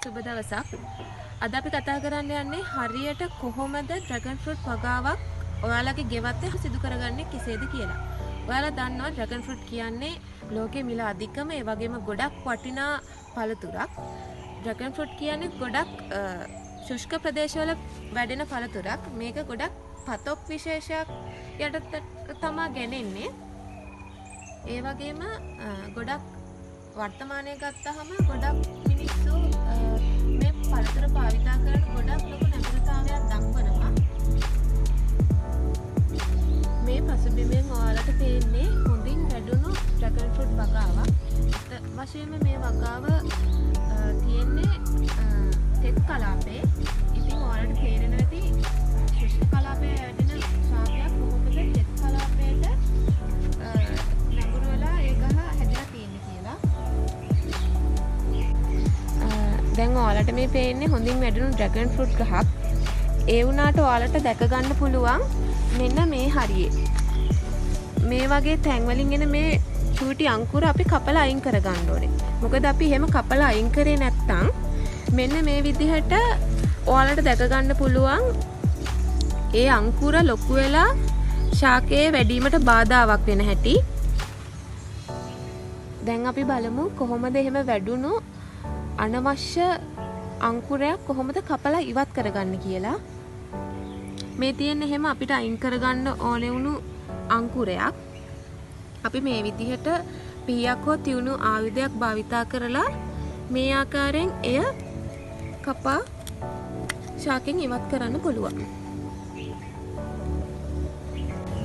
සුබ දවසක්. අද අපි කතා කරන්න යන්නේ හරියට කොහොමද ඩ්‍රැගන් ෆෘට් වගාවක් ඔයාලගේ ගෙවත්තේ සිදු කරගන්නේ කෙසේද කියලා. ඔයාලා දන්නවා ඩ්‍රැගන් ෆෘට් කියන්නේ ලෝකයේ මිල අධිකම ඒ වගේම ගොඩක් වටිනා පළතුරක්. ඩ්‍රැගන් ෆෘට් කියන්නේ ගොඩක් ශුෂ්ක ප්‍රදේශවල වැඩෙන පළතුරක්. මේක ගොඩක් පතොක් විශේෂයක් යටතට තමා ගෙනෙන්නේ. ඒ වගේම ගොඩක් වර්තමානයේ ගත්තහම ගොඩක් මිනිස්සු මේ පළතුර භාවිතා කරන ගොඩක් ලොකු නැඹුරුතාවයක් දක්වනවා. මේ පසුබිමෙන් ඔයාලට පේන්නේ හොඳින් වැඩුණු ඩ්‍රැගන් ෆෘට් වගාවක්. වශයෙන්ම මේ වගාව තියෙන්නේ තෙත් කලාපේ. ඉතින් ඔයාලට තේරෙනවා ඇති ශුෂ්ක කලාපයේ වැඩෙන ශාකයක් කොහොමද තෙත් කලාපයට නැඹුරු වෙලා ඒ ගහ හැදිලා තියෙන්නේ කියලා. දැන් ඔයාලට මේ පේන්නේ හොඳින් වැඩුණු ඩ්‍රැගන් ෆෘට් ගහක්. ඒ වුණාට ඔයාලට දැක ගන්න පුළුවන් මෙන්න මේ හරියේ. මේ වගේ තැන් වලින් එන මේ චූටි අංකුර අපි කපලා අයින් කර ගන්න ඕනේ. මොකද අපි එහෙම කපලා අයින් කරේ නැත්නම් මෙන්න මේ විදිහට ඔයාලට දැක ගන්න පුළුවන් ඒ අංකුර ලොකු වෙලා ශාකයේ වැඩිවීමට බාධාවක් වෙන හැටි. දැන් අපි බලමු කොහොමද එහෙම වැඩුණු අනවශ්‍ය අංකුරයක් කොහොමද කපලා ඉවත් කරගන්න කියලා. මේ තියෙන එහෙම අපිට අයින් කරගන්න ඕනේ වුණු අංකුරයක්. අපි මේ විදිහට පීයක් හෝ තියුණු ආයුධයක් භාවිතා කරලා මේ ආකාරයෙන් එය කපා ශාකෙන් ඉවත් කරන්න පුළුවන්.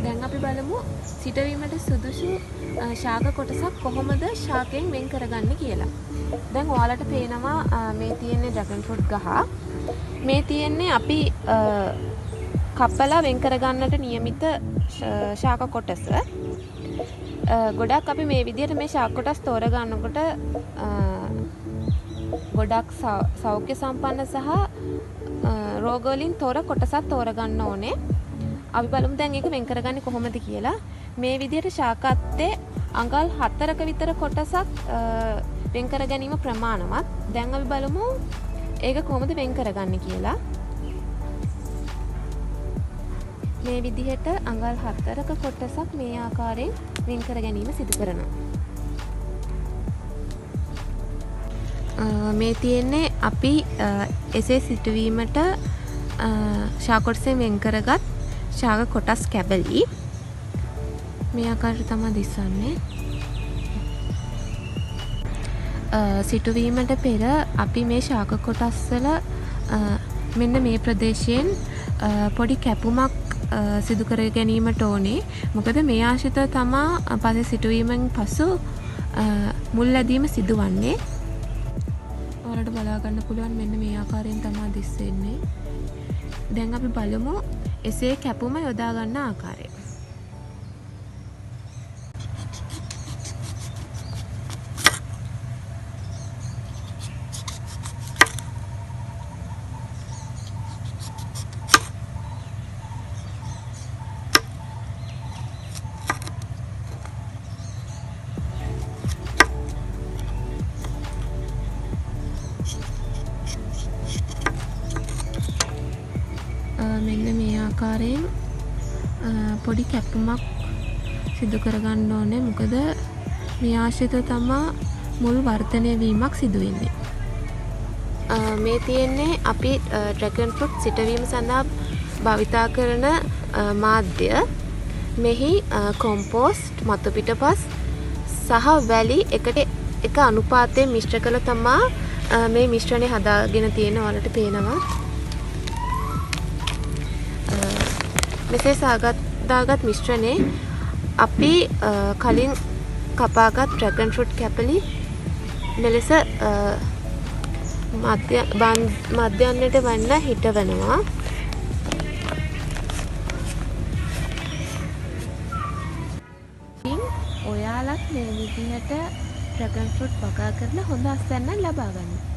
දැන් අපි බලමු සිටවීමට සුදුසු ශාක කොටසක් කොහොමද ශාකයෙන් වෙන් කරගන්නේ කියලා. දැන් ඔයාලට පේනවා මේ තියෙන්නේ ඩ්‍රැගන් ෆෘට් ගහ. මේ තියෙන්නේ අපි කපලා වෙන් කරගන්නට නියමිත ශාක කොටස. ගොඩක් අපි මේ විදිහට මේ ශාක කොටස් තෝරගන්නකොට ගොඩක් සෞඛ්‍ය සම්පන්න සහ රෝග වලින් තොර කොටසක් තෝරගන්න ඕනේ. අපි බලමු දැන් ඒක වෙන් කරගන්නේ කොහොමද කියලා. මේ විදිහට ශාක අත්තේ අඟල් 4ක විතර කොටසක් වෙන් කර ගැනීම ප්‍රමාණවත්. දැන් අපි බලමු ඒක කොහොමද වෙන් කරගන්නේ කියලා. මේ විදිහට අඟල් 4ක කොටසක් මේ ආකාරයෙන් වෙන් කර ගැනීම සිදු කරනවා. මේ තියෙන්නේ අපි එසේ සිටුවීමට ශාක කොටසෙන් වෙන් කරගත් ශාක කොටස් කැබලි. මේ ආකාරයට තමයි දිස්සන්නේ. සිටුවීමට පෙර අපි මේ ශාක කොටස් වල මෙන්න මේ ප්‍රදේශයෙන් පොඩි කැපුමක් සිදු කර ගැනීමට ඕනේ. මොකද මේ ආශ්‍රිතව තමා පස්සේ සිටුවීමෙන් පසු මුල් ඇදීම සිදුවන්නේ. ඔයාලට බලා ගන්න පුළුවන් මෙන්න මේ ආකාරයෙන් තමයි දිස්සෙන්නේ. දැන් අපි බලමු එසේ කැපුම යොදා ගන්න ආකාරය. මෙන්න මේ ආකාරයෙන් පොඩි කැපුමක් සිදු කරගන්න ඕනේ. මොකද මේ ආශ්‍රිතව තමා මුල් වර්ධනය වීමක් සිදු වෙන්නේ. මේ තියෙන්නේ අපි ඩ්‍රැගන් ෆෘට් සිටවීම සඳහා භාවිතා කරන මාධ්‍ය. මෙහි කොම්පෝස්ට්, මතු පිටපස් සහ වැලි එකට එක අනුපාතයෙන් මිශ්‍ර කළ තමා මේ මිශ්‍රණය හදාගෙන තියෙන. වලට පේනවා මෙසේ සාගත්දාගත් මිශ්‍රණය අපි කලින් කපාගත් ඩ්‍රැගන් ෆෘට් කැපලි මෙලෙස මධ්‍යන්නට වන්න හිටවනවා. ඔයාලත් මේ විදිහට ඩ්‍රැගන් ෆෘට් වගා කරලා හොඳ අස්වැන්නක් ලබා ගන්න.